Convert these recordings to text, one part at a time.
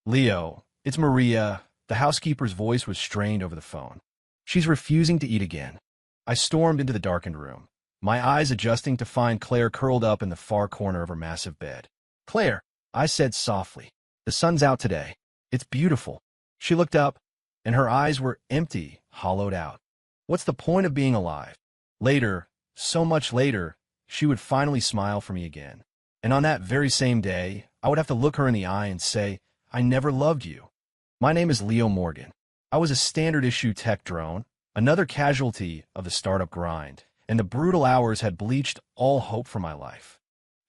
Leo, it's Maria. The housekeeper's voice was strained over the phone. She's refusing to eat again. I stormed into the darkened room, my eyes adjusting to find Claire curled up in the far corner of her massive bed. Claire, I said softly, the sun's out today. It's beautiful. She looked up, and her eyes were empty, hollowed out. What's the point of being alive? Later, so much later, she would finally smile for me again. And on that very same day, I would have to look her in the eye and say, I never loved you. My name is Leo Morgan. I was a standard-issue tech drone, another casualty of the startup grind, and the brutal hours had bleached all hope for my life.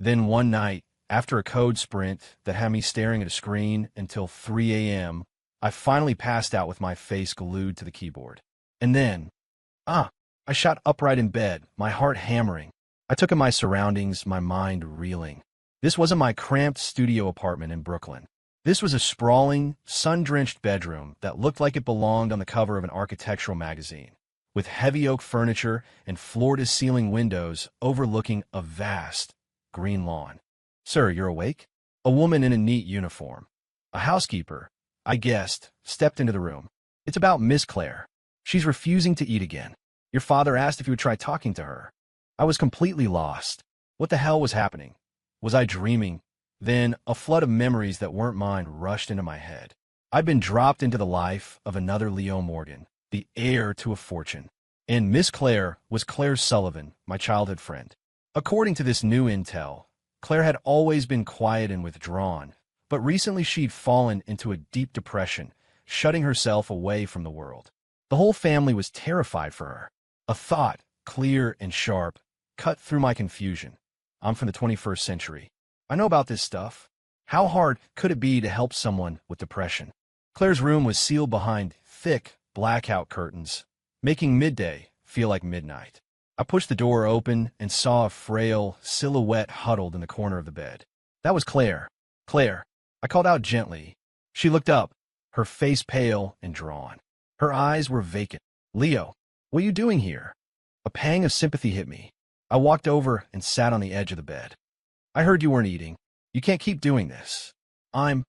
Then one night, after a code sprint that had me staring at a screen until 3 a.m., I finally passed out with my face glued to the keyboard. And then, I shot upright in bed, my heart hammering. I took in my surroundings, my mind reeling. This wasn't my cramped studio apartment in Brooklyn. This was a sprawling, sun-drenched bedroom that looked like it belonged on the cover of an architectural magazine, with heavy oak furniture and floor-to-ceiling windows overlooking a vast, green lawn. Sir, you're awake? A woman in a neat uniform, a housekeeper, I guessed, stepped into the room. It's about Miss Claire. She's refusing to eat again. Your father asked if you would try talking to her. I was completely lost. What the hell was happening? Was I dreaming? Then, a flood of memories that weren't mine rushed into my head. I'd been dropped into the life of another Leo Morgan, the heir to a fortune. And Miss Claire was Claire Sullivan, my childhood friend. According to this new intel, Claire had always been quiet and withdrawn, but recently she'd fallen into a deep depression, shutting herself away from the world. The whole family was terrified for her. A thought, clear and sharp, cut through my confusion. I'm from the 21st century. I know about this stuff. How hard could it be to help someone with depression? Claire's room was sealed behind thick, blackout curtains, making midday feel like midnight. I pushed the door open and saw a frail silhouette huddled in the corner of the bed. That was Claire. Claire. I called out gently. She looked up, her face pale and drawn. Her eyes were vacant. Leo, what are you doing here? A pang of sympathy hit me. I walked over and sat on the edge of the bed. I heard you weren't eating. You can't keep doing this. I'm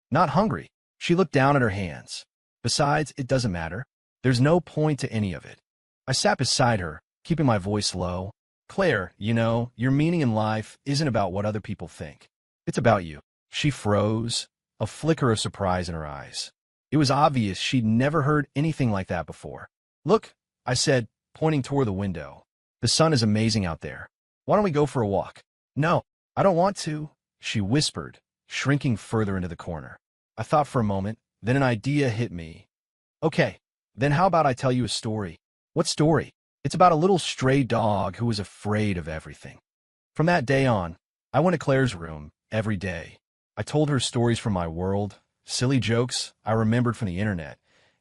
not hungry. She looked down at her hands. Besides, it doesn't matter. There's no point to any of it. I sat beside her, keeping my voice low. Claire, you know, your meaning in life isn't about what other people think. It's about you. She froze, a flicker of surprise in her eyes. It was obvious she'd never heard anything like that before. Look, I said, pointing toward the window. The sun is amazing out there. Why don't we go for a walk? No, I don't want to, she whispered, shrinking further into the corner. I thought for a moment, then an idea hit me. Okay, then how about I tell you a story? What story? It's about a little stray dog who was afraid of everything. From that day on, I went to Claire's room every day. I told her stories from my world, silly jokes I remembered from the internet,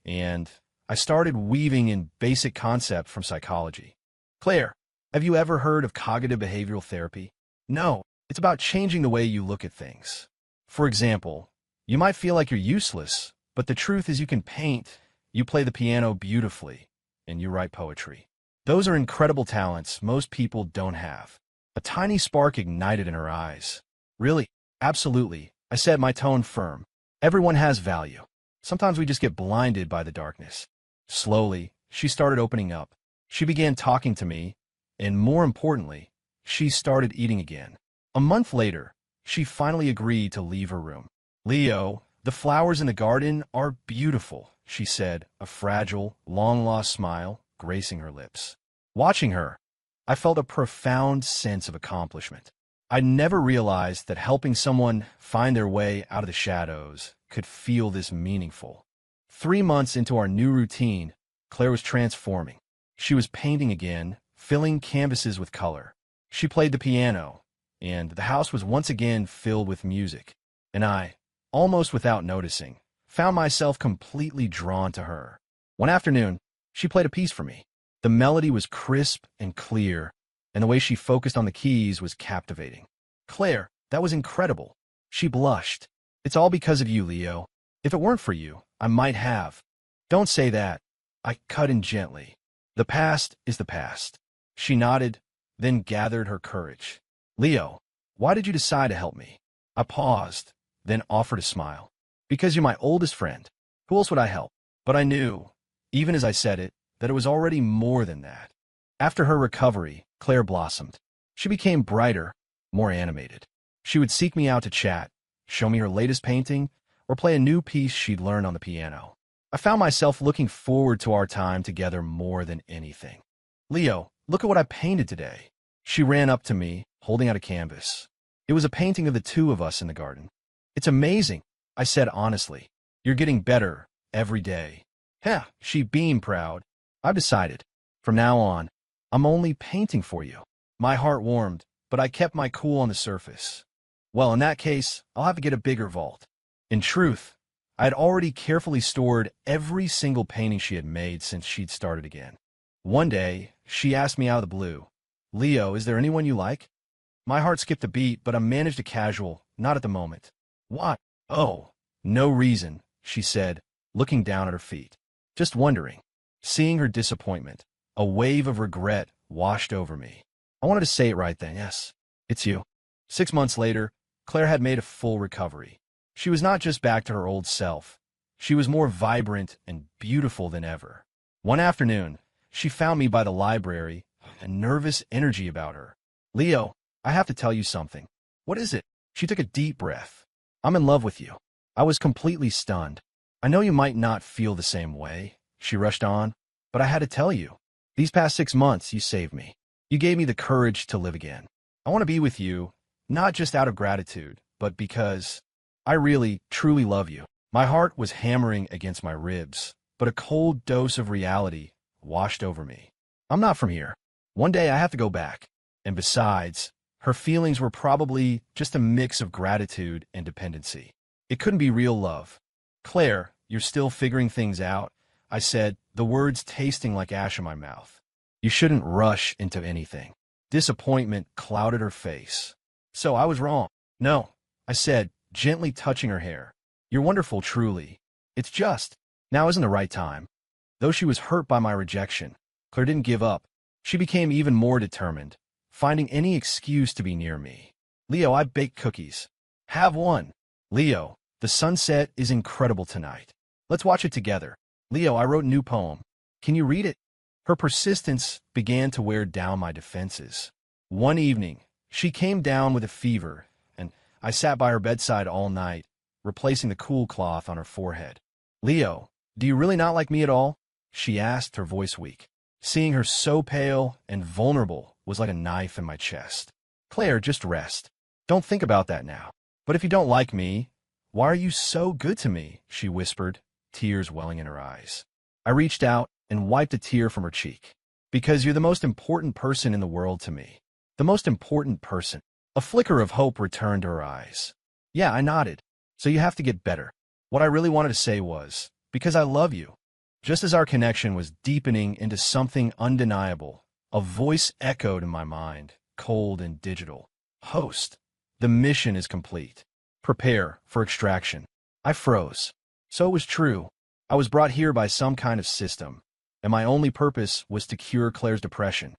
and I started weaving in basic concepts from psychology. Claire, have you ever heard of cognitive behavioral therapy? No, it's about changing the way you look at things. For example, you might feel like you're useless, but the truth is you can paint, you play the piano beautifully, and you write poetry. Those are incredible talents most people don't have. A tiny spark ignited in her eyes. Really? Absolutely, I said, my tone firm. Everyone has value. Sometimes we just get blinded by the darkness. Slowly, she started opening up. She began talking to me, and more importantly, she started eating again. A month later, she finally agreed to leave her room. Leo, the flowers in the garden are beautiful, she said, a fragile, long-lost smile gracing her lips. Watching her, I felt a profound sense of accomplishment. I never realized that helping someone find their way out of the shadows could feel this meaningful. 3 months into our new routine, Claire was transforming. She was painting again, filling canvases with color. She played the piano, and the house was once again filled with music. And I, almost without noticing, found myself completely drawn to her. One afternoon, she played a piece for me. The melody was crisp and clear, and the way she focused on the keys was captivating. Claire, that was incredible. She blushed. It's all because of you, Leo. If it weren't for you, I might have. Don't say that. I cut in gently. The past is the past. She nodded, then gathered her courage. Leo, why did you decide to help me? I paused, then offered a smile. Because you're my oldest friend. Who else would I help? But I knew, even as I said it, that it was already more than that. After her recovery, Claire blossomed. She became brighter, more animated. She would seek me out to chat, show me her latest painting, or play a new piece she'd learned on the piano. I found myself looking forward to our time together more than anything. Leo, look at what I painted today. She ran up to me, holding out a canvas. It was a painting of the two of us in the garden. It's amazing, I said honestly. You're getting better every day. Yeah, she beamed proud. I've decided. From now on, I'm only painting for you. My heart warmed, but I kept my cool on the surface. Well, in that case, I'll have to get a bigger vault. In truth, I had already carefully stored every single painting she had made since she'd started again. One day, she asked me out of the blue, Leo, is there anyone you like? My heart skipped a beat, but I managed a casual, not at the moment. What? Oh, no reason, she said, looking down at her feet. Just wondering. Seeing her disappointment, a wave of regret washed over me. I wanted to say it right then. Yes, it's you. 6 months later, Claire had made a full recovery. She was not just back to her old self. She was more vibrant and beautiful than ever. One afternoon, she found me by the library, a nervous energy about her. Leo, I have to tell you something. What is it? She took a deep breath. I'm in love with you. I was completely stunned. I know you might not feel the same way, she rushed on, but I had to tell you. These past 6 months, you saved me. You gave me the courage to live again. I want to be with you, not just out of gratitude, but because I really, truly love you. My heart was hammering against my ribs, but a cold dose of reality washed over me. I'm not from here. One day I have to go back. And besides, her feelings were probably just a mix of gratitude and dependency. It couldn't be real love. Claire, you're still figuring things out, I said, the words tasting like ash in my mouth. You shouldn't rush into anything. Disappointment clouded her face. So I was wrong. No, I said, gently touching her hair. You're wonderful, truly. It's just, now isn't the right time. Though she was hurt by my rejection, Claire didn't give up. She became even more determined, finding any excuse to be near me. Leo, I baked cookies. Have one. Leo, the sunset is incredible tonight. Let's watch it together. Leo, I wrote a new poem. Can you read it? Her persistence began to wear down my defenses. One evening, she came down with a fever, and I sat by her bedside all night, replacing the cool cloth on her forehead. Leo, do you really not like me at all? She asked, her voice weak. Seeing her so pale and vulnerable was like a knife in my chest. Claire, just rest. Don't think about that now. But if you don't like me, why are you so good to me? She whispered, tears welling in her eyes. I reached out and wiped a tear from her cheek. Because you're the most important person in the world to me. The most important person. A flicker of hope returned to her eyes. Yeah, I nodded. So you have to get better. What I really wanted to say was, because I love you. Just as our connection was deepening into something undeniable, a voice echoed in my mind, cold and digital. Host, the mission is complete. Prepare for extraction. I froze. So it was true. I was brought here by some kind of system, and my only purpose was to cure Claire's depression.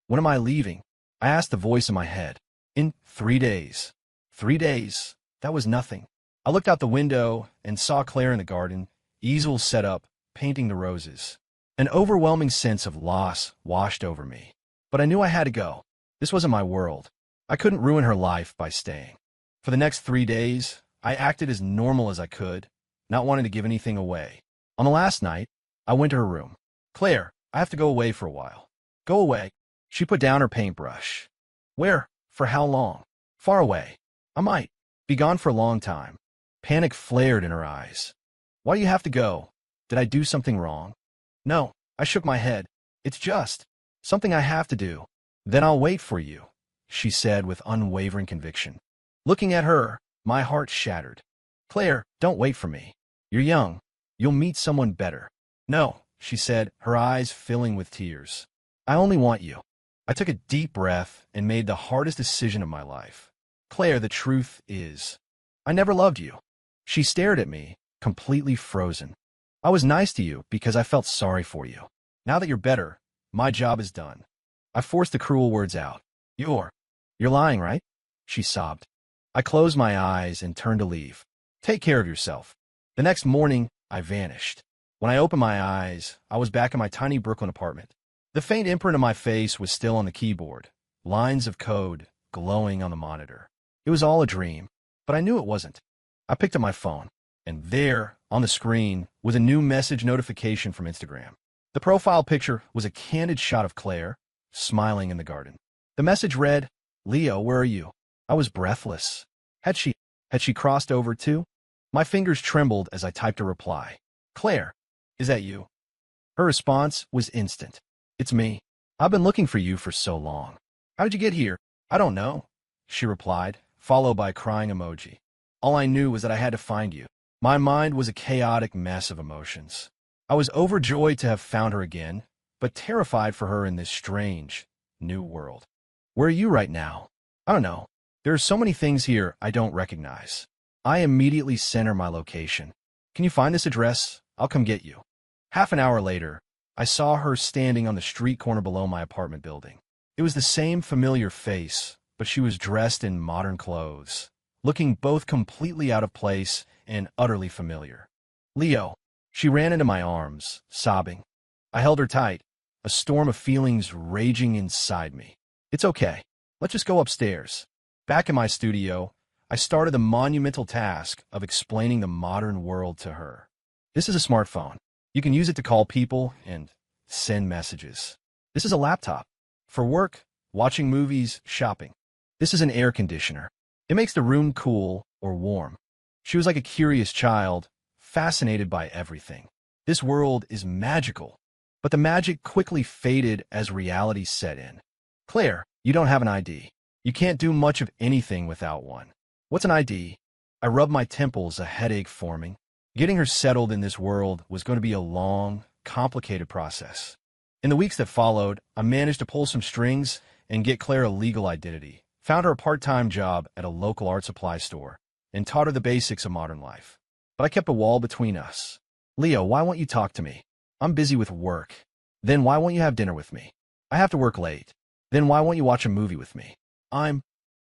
When am I leaving? I asked the voice in my head. In 3 days. 3 days. That was nothing. I looked out the window and saw Claire in the garden, easel set up, painting the roses. An overwhelming sense of loss washed over me. But I knew I had to go. This wasn't my world. I couldn't ruin her life by staying. For the next 3 days, I acted as normal as I could, not wanting to give anything away. On the last night, I went to her room. Claire, I have to go away for a while. Go away. She put down her paintbrush. Where? For how long? Far away. I might be gone for a long time. Panic flared in her eyes. Why do you have to go? Did I do something wrong? No, I shook my head. It's just something I have to do. Then I'll wait for you, she said with unwavering conviction. Looking at her, my heart shattered. Claire, don't wait for me. You're young. You'll meet someone better. No, she said, her eyes filling with tears. I only want you. I took a deep breath and made the hardest decision of my life. Claire, the truth is, I never loved you. She stared at me, completely frozen. I was nice to you because I felt sorry for you. Now that you're better, my job is done. I forced the cruel words out. You're lying, right? She sobbed. I closed my eyes and turned to leave. Take care of yourself. The next morning, I vanished. When I opened my eyes, I was back in my tiny Brooklyn apartment. The faint imprint of my face was still on the keyboard, lines of code glowing on the monitor. It was all a dream, but I knew it wasn't. I picked up my phone, and there, on the screen, was a new message notification from Instagram. The profile picture was a candid shot of Claire, smiling in the garden. The message read, "Leo, where are you?" I was breathless. Had she crossed over too? My fingers trembled as I typed a reply. "Claire, is that you?" Her response was instant. "It's me. I've been looking for you for so long." "How did you get here?" "I don't know," she replied, followed by a crying emoji. All I knew was that I had to find you. My mind was a chaotic mess of emotions. I was overjoyed to have found her again, but terrified for her in this strange, new world. "Where are you right now?" "I don't know. There are so many things here I don't recognize." I immediately sent her my location. "Can you find this address? I'll come get you." Half an hour later, I saw her standing on the street corner below my apartment building. It was the same familiar face, but she was dressed in modern clothes, looking both completely out of place and utterly familiar. "Leo." She ran into my arms, sobbing. I held her tight, a storm of feelings raging inside me. "It's okay. Let's just go upstairs." Back in my studio, I started the monumental task of explaining the modern world to her. This is a smartphone. You can use it to call people and send messages. This is a laptop. For work, watching movies, shopping. This is an air conditioner. It makes the room cool or warm. She was like a curious child, fascinated by everything. This world is magical. But the magic quickly faded as reality set in. "Claire, you don't have an ID. You can't do much of anything without one." "What's an ID?" I rubbed my temples, a headache forming. Getting her settled in this world was going to be a long, complicated process. In the weeks that followed, I managed to pull some strings and get Claire a legal identity, found her a part-time job at a local art supply store, and taught her the basics of modern life. But I kept a wall between us. "Leo, why won't you talk to me?" "I'm busy with work." "Then why won't you have dinner with me?" "I have to work late." "Then why won't you watch a movie with me?" "I'm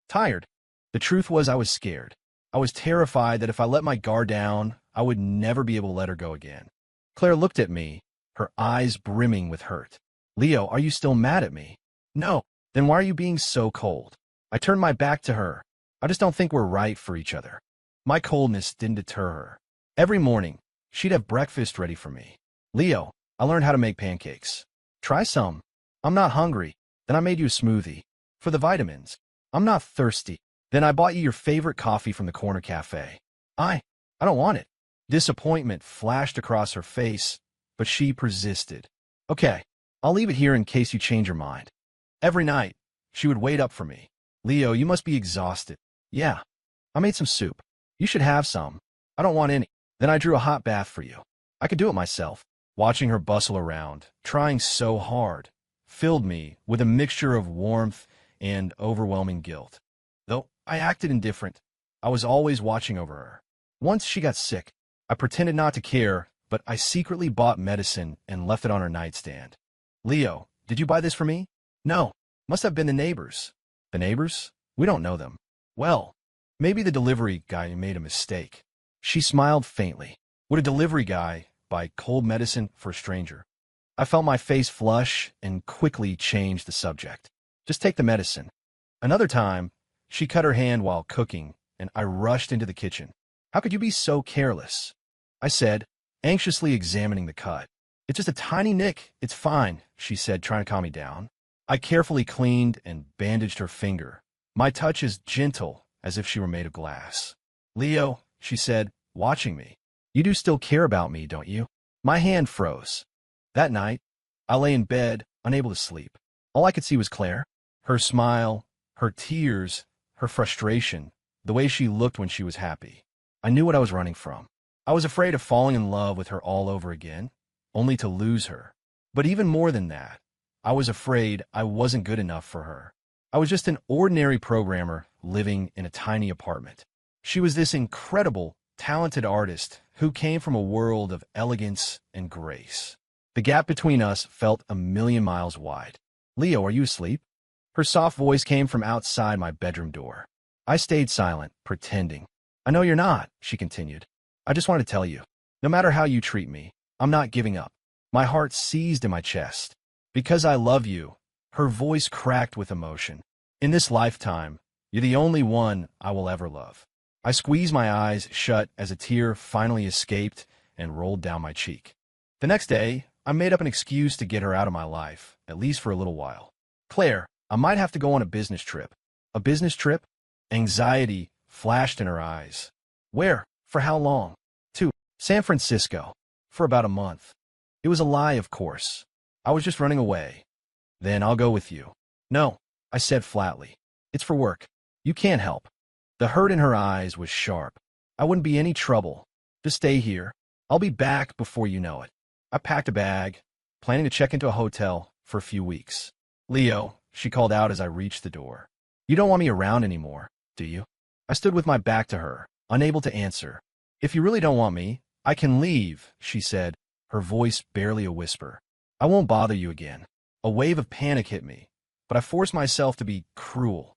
tired." The truth was I was scared. I was terrified that if I let my guard down, I would never be able to let her go again. Claire looked at me, her eyes brimming with hurt. "Leo, are you still mad at me?" "No." "Then why are you being so cold?" I turned my back to her. "I just don't think we're right for each other." My coldness didn't deter her. Every morning, she'd have breakfast ready for me. "Leo, I learned how to make pancakes. Try some." "I'm not hungry." "Then I made you a smoothie." "For the vitamins." "I'm not thirsty." "Then I bought you your favorite coffee from the corner cafe." I don't want it." Disappointment flashed across her face, but she persisted. "Okay, I'll leave it here in case you change your mind." Every night, she would wait up for me. "Leo, you must be exhausted." "Yeah, I made some soup. You should have some." "I don't want any." "Then I drew a hot bath for you." I could do it myself. Watching her bustle around, trying so hard, filled me with a mixture of warmth and overwhelming guilt. Though I acted indifferent, I was always watching over her. Once she got sick, I pretended not to care, but I secretly bought medicine and left it on her nightstand. "Leo, did you buy this for me?" "No. Must have been the neighbors." "The neighbors? We don't know them." "Well, maybe the delivery guy made a mistake." She smiled faintly. Would a delivery guy buy cold medicine for a stranger? I felt my face flush and quickly changed the subject. "Just take the medicine." Another time, she cut her hand while cooking, and I rushed into the kitchen. "How could you be so careless?" I said, anxiously examining the cut. "It's just a tiny nick. It's fine," she said, trying to calm me down. I carefully cleaned and bandaged her finger, my touch as gentle as if she were made of glass. "Leo," she said, watching me, "you do still care about me, don't you?" My hand froze. That night, I lay in bed, unable to sleep. All I could see was Claire, her smile, her tears, her frustration, the way she looked when she was happy. I knew what I was running from. I was afraid of falling in love with her all over again, only to lose her. But even more than that, I was afraid I wasn't good enough for her. I was just an ordinary programmer living in a tiny apartment. She was this incredible, talented artist who came from a world of elegance and grace. The gap between us felt a million miles wide. "Leo, are you asleep?" Her soft voice came from outside my bedroom door. I stayed silent, pretending. "I know you're not," she continued. I just wanted to tell you, no matter how you treat me, I'm not giving up. My heart seized in my chest. Because I love you. Her voice cracked with emotion. In this lifetime, you're the only one I will ever love. I squeezed my eyes shut as a tear finally escaped and rolled down my cheek. The next day, I made up an excuse to get her out of my life, at least for a little while. Claire, I might have to go on a business trip. A business trip? Anxiety flashed in her eyes. Where? For how long? To San Francisco. For about a month. It was a lie, of course. I was just running away. Then I'll go with you. No, I said flatly. It's for work. You can't help. The hurt in her eyes was sharp. I wouldn't be any trouble. Just stay here. I'll be back before you know it. I packed a bag, planning to check into a hotel for a few weeks. Leo, she called out as I reached the door. You don't want me around anymore, do you? I stood with my back to her, unable to answer. If you really don't want me, I can leave, she said, her voice barely a whisper. I won't bother you again. A wave of panic hit me, but I forced myself to be cruel.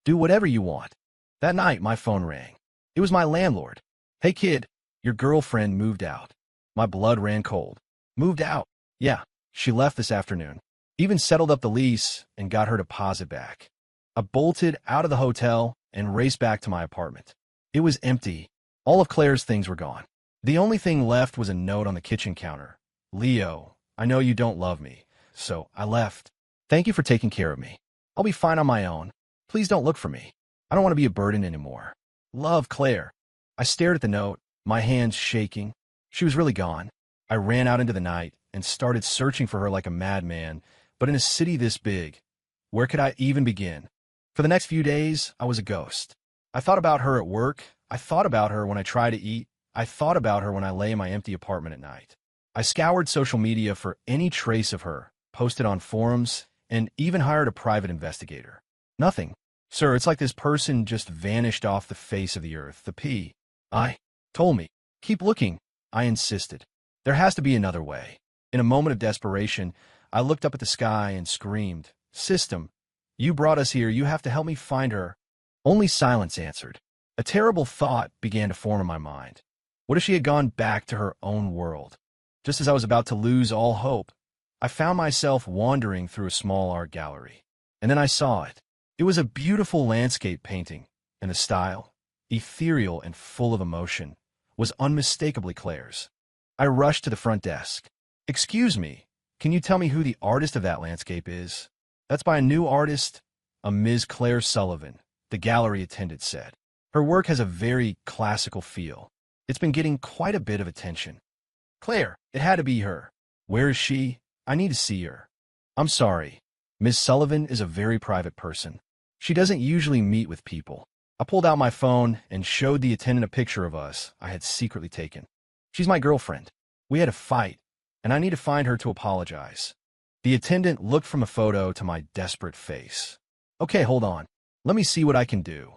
Do whatever you want. That night, my phone rang. It was my landlord. Hey kid, your girlfriend moved out. My blood ran cold. Moved out? Yeah, she left this afternoon. Even settled up the lease and got her deposit back. I bolted out of the hotel and raced back to my apartment. It was empty. All of Claire's things were gone. The only thing left was a note on the kitchen counter. Leo, I know you don't love me, so I left. Thank you for taking care of me. I'll be fine on my own. Please don't look for me. I don't want to be a burden anymore. Love, Claire. I stared at the note, my hands shaking. She was really gone. I ran out into the night and started searching for her like a madman, but in a city this big, where could I even begin? For the next few days, I was a ghost. I thought about her at work. I thought about her when I tried to eat. I thought about her when I lay in my empty apartment at night. I scoured social media for any trace of her, posted on forums, and even hired a private investigator. Nothing. Sir, it's like this person just vanished off the face of the earth. The P.I. told me. Keep looking. I insisted. There has to be another way. In a moment of desperation, I looked up at the sky and screamed, System, you brought us here. You have to help me find her. Only silence answered. A terrible thought began to form in my mind. What if she had gone back to her own world? Just as I was about to lose all hope, I found myself wandering through a small art gallery. And then I saw it. It was a beautiful landscape painting, and the style, ethereal and full of emotion, was unmistakably Claire's. I rushed to the front desk. Excuse me, can you tell me who the artist of that landscape is? That's by a new artist, a Ms. Claire Sullivan, the gallery attendant said. Her work has a very classical feel. It's been getting quite a bit of attention. Claire, it had to be her. Where is she? I need to see her. I'm sorry. Ms. Sullivan is a very private person. She doesn't usually meet with people. I pulled out my phone and showed the attendant a picture of us I had secretly taken. She's my girlfriend. We had a fight, and I need to find her to apologize. The attendant looked from a photo to my desperate face. Okay, hold on. Let me see what I can do.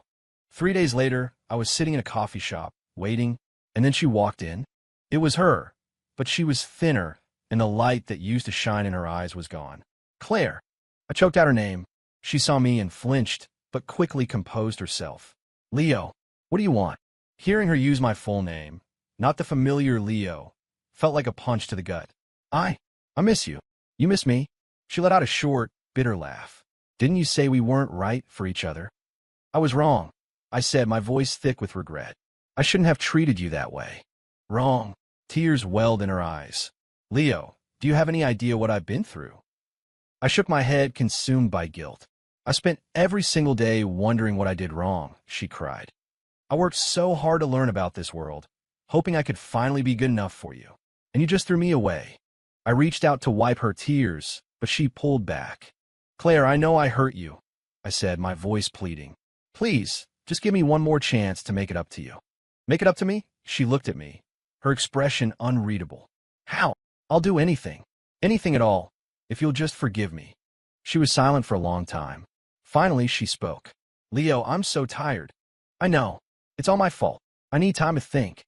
3 days later, I was sitting in a coffee shop, waiting, and then she walked in. It was her, but she was thinner, and the light that used to shine in her eyes was gone. Claire. I choked out her name. She saw me and flinched, but quickly composed herself. Leo, what do you want? Hearing her use my full name, not the familiar Leo, felt like a punch to the gut. I miss you. You miss me? She let out a short, bitter laugh. Didn't you say we weren't right for each other? I was wrong, I said, my voice thick with regret. I shouldn't have treated you that way. Wrong. Tears welled in her eyes. Leo, do you have any idea what I've been through? I shook my head, consumed by guilt. I spent every single day wondering what I did wrong, she cried. I worked so hard to learn about this world, hoping I could finally be good enough for you. And you just threw me away. I reached out to wipe her tears, but she pulled back. Claire, I know I hurt you, I said, my voice pleading. Please, just give me one more chance to make it up to you. Make it up to me? She looked at me, her expression unreadable. How? I'll do anything. Anything at all, if you'll just forgive me. She was silent for a long time. Finally, she spoke. Leo, I'm so tired. I know. It's all my fault. I need time to think.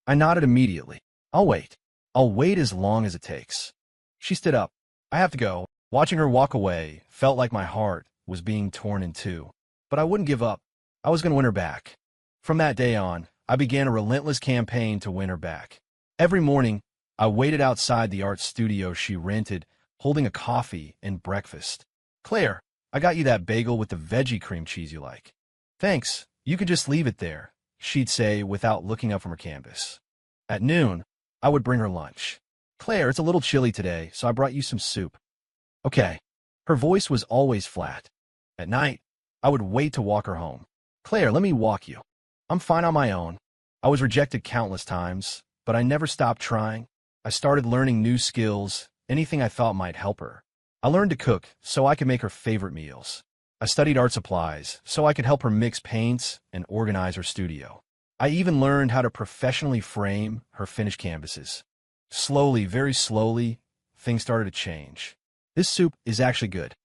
I nodded immediately. I'll wait. I'll wait as long as it takes. She stood up. I have to go. Watching her walk away felt like my heart was being torn in two. But I wouldn't give up. I was going to win her back. From that day on, I began a relentless campaign to win her back. Every morning, I waited outside the art studio she rented, holding a coffee and breakfast. "Claire, I got you that bagel with the veggie cream cheese you like." "Thanks, you can just leave it there," she'd say without looking up from her canvas. At noon, I would bring her lunch. "Claire, it's a little chilly today, so I brought you some soup." "Okay." Her voice was always flat. At night, I would wait to walk her home. "Claire, let me walk you. I'm fine on my own." I was rejected countless times, but I never stopped trying. I started learning new skills, anything I thought might help her. I learned to cook so I could make her favorite meals. I studied art supplies so I could help her mix paints and organize her studio. I even learned how to professionally frame her finished canvases. Slowly, very slowly, things started to change. "This soup is actually good.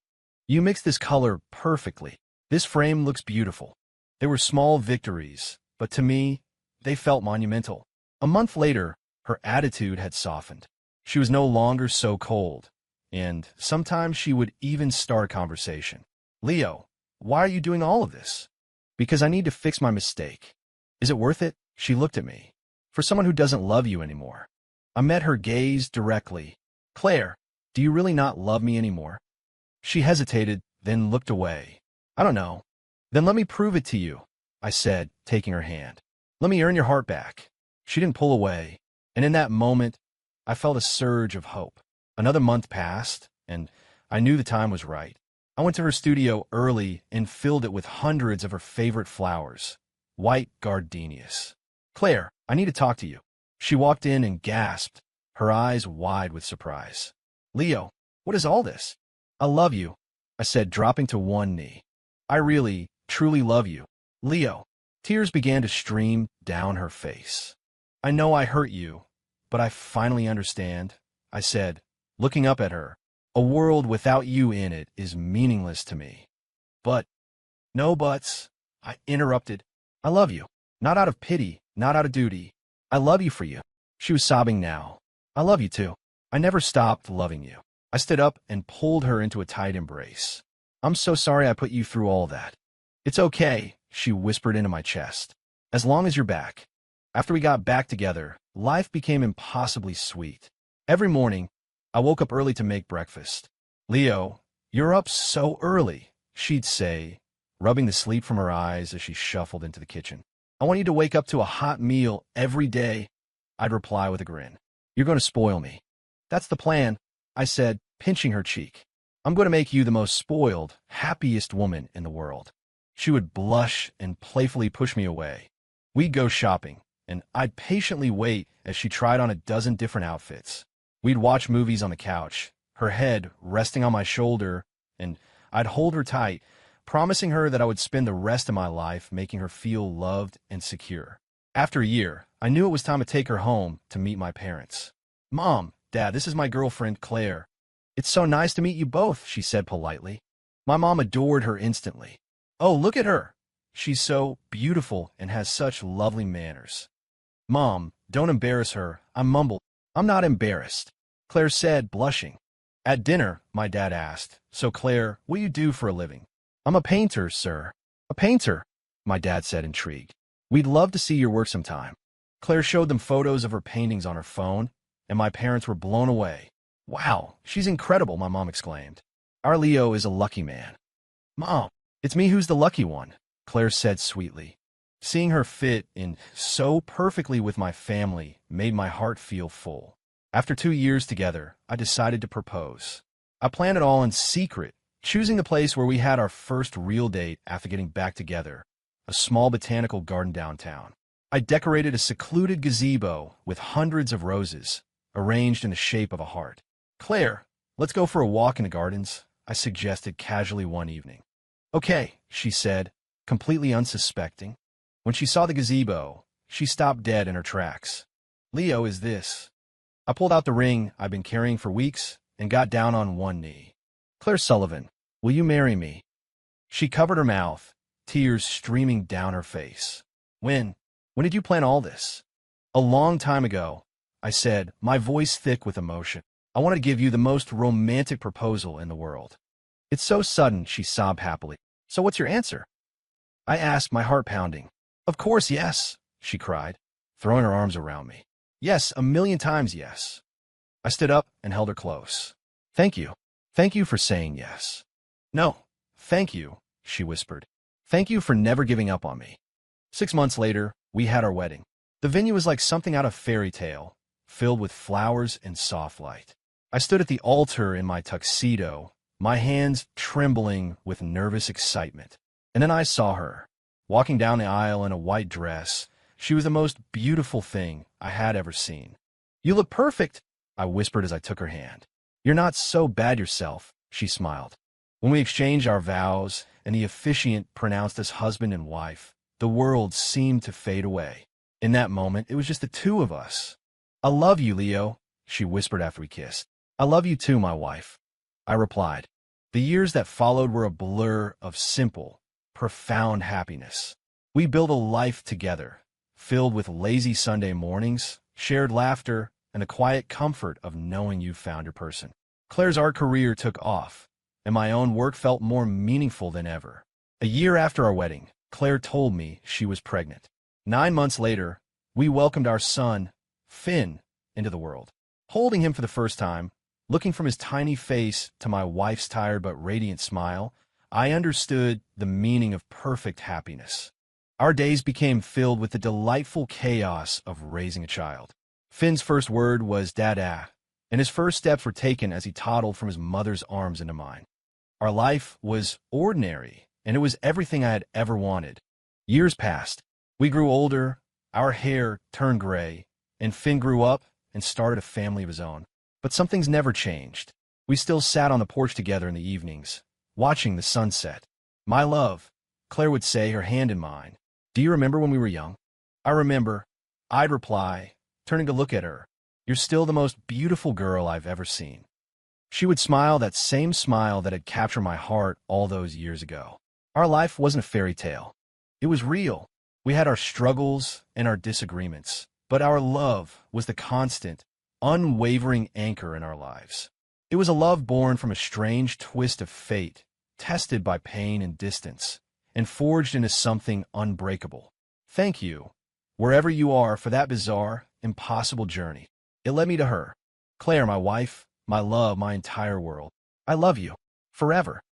You mixed this color perfectly. This frame looks beautiful." They were small victories, but to me, they felt monumental. A month later, her attitude had softened. She was no longer so cold, and sometimes she would even start a conversation. "Leo, why are you doing all of this?" "Because I need to fix my mistake." "Is it worth it?" She looked at me. "For someone who doesn't love you anymore." I met her gaze directly. "Claire, do you really not love me anymore?" She hesitated, then looked away. "I don't know." "Then let me prove it to you," I said, taking her hand. "Let me earn your heart back." She didn't pull away, and in that moment, I felt a surge of hope. Another month passed, and I knew the time was right. I went to her studio early and filled it with hundreds of her favorite flowers, white gardenias. "Claire, I need to talk to you." She walked in and gasped, her eyes wide with surprise. "Leo, what is all this?" "I love you," I said, dropping to one knee. "I really, truly love you, Leo." Tears began to stream down her face. "I know I hurt you, but I finally understand," I said, looking up at her. "A world without you in it is meaningless to me." "But—" "No buts," I interrupted. "I love you. Not out of pity, not out of duty. I love you for you." She was sobbing now. "I love you too. I never stopped loving you." I stood up and pulled her into a tight embrace. "I'm so sorry I put you through all that." "It's okay," she whispered into my chest. "As long as you're back." After we got back together, life became impossibly sweet. Every morning, I woke up early to make breakfast. "Leo, you're up so early," she'd say, rubbing the sleep from her eyes as she shuffled into the kitchen. "I want you to wake up to a hot meal every day," I'd reply with a grin. "You're going to spoil me." "That's the plan," I said, pinching her cheek. "I'm going to make you the most spoiled, happiest woman in the world." She would blush and playfully push me away. We'd go shopping, and I'd patiently wait as she tried on a dozen different outfits. We'd watch movies on the couch, her head resting on my shoulder, and I'd hold her tight, promising her that I would spend the rest of my life making her feel loved and secure. After a year, I knew it was time to take her home to meet my parents. "Mom, Dad, this is my girlfriend, Claire." "It's so nice to meet you both," she said politely. My mom adored her instantly. "Oh, look at her. She's so beautiful and has such lovely manners." "Mom, don't embarrass her," I mumbled. "I'm not embarrassed," Claire said, blushing. At dinner, my dad asked, "So Claire, what do you do for a living?" "I'm a painter, sir." "A painter?" my dad said, intrigued. "We'd love to see your work sometime." Claire showed them photos of her paintings on her phone, and my parents were blown away. "Wow, she's incredible," my mom exclaimed. "Our Leo is a lucky man." "Mom, it's me who's the lucky one," Claire said sweetly. Seeing her fit in so perfectly with my family made my heart feel full. After 2 years together, I decided to propose. I planned it all in secret, choosing the place where we had our first real date after getting back together, a small botanical garden downtown. I decorated a secluded gazebo with hundreds of roses, arranged in the shape of a heart. "Claire, let's go for a walk in the gardens," I suggested casually one evening. "Okay," she said, completely unsuspecting. When she saw the gazebo, she stopped dead in her tracks. "Leo, is this?" I pulled out the ring I'd been carrying for weeks and got down on one knee. "Claire Sullivan, will you marry me?" She covered her mouth, tears streaming down her face. When did you plan all this?" "A long time ago," I said, my voice thick with emotion. "I want to give you the most romantic proposal in the world." "It's so sudden," she sobbed happily. "So what's your answer?" I asked, my heart pounding. "Of course, yes," she cried, throwing her arms around me. Yes, a million times yes. I stood up and held her close. Thank you. Thank you for saying yes. No, thank you, she whispered. Thank you for never giving up on me. 6 months later, we had our wedding. The venue was like something out of fairy tale, filled with flowers and soft light. I stood at the altar in my tuxedo, my hands trembling with nervous excitement. And then I saw her, walking down the aisle in a white dress. She was the most beautiful thing I had ever seen. You look perfect, I whispered as I took her hand. You're not so bad yourself, she smiled. When we exchanged our vows and the officiant pronounced us husband and wife, the world seemed to fade away. In that moment, it was just the two of us. I love you, Leo, she whispered after we kissed. I love you too, my wife, I replied. The years that followed were a blur of simple, profound happiness. We built a life together, filled with lazy Sunday mornings, shared laughter, and the quiet comfort of knowing you found your person. Claire's art career took off, and my own work felt more meaningful than ever. A year after our wedding, Claire told me she was pregnant. 9 months later, we welcomed our son, Finn, into the world. Holding him for the first time, looking from his tiny face to my wife's tired but radiant smile, I understood the meaning of perfect happiness. Our days became filled with the delightful chaos of raising a child. Finn's first word was Dada, and his first steps were taken as he toddled from his mother's arms into mine. Our life was ordinary, and it was everything I had ever wanted. Years passed. We grew older, our hair turned gray, and Finn grew up and started a family of his own. But some things never changed. We still sat on the porch together in the evenings, watching the sunset. My love, Claire would say, her hand in mine. Do you remember when we were young? I remember, I'd reply, turning to look at her. You're still the most beautiful girl I've ever seen. She would smile, that same smile that had captured my heart all those years ago. Our life wasn't a fairy tale. It was real. We had our struggles and our disagreements, but our love was the constant, unwavering anchor in our lives. It was a love born from a strange twist of fate, tested by pain and distance, and forged into something unbreakable. Thank you, wherever you are, for that bizarre, impossible journey. It led me to her. Claire, my wife, my love, my entire world. I love you. Forever.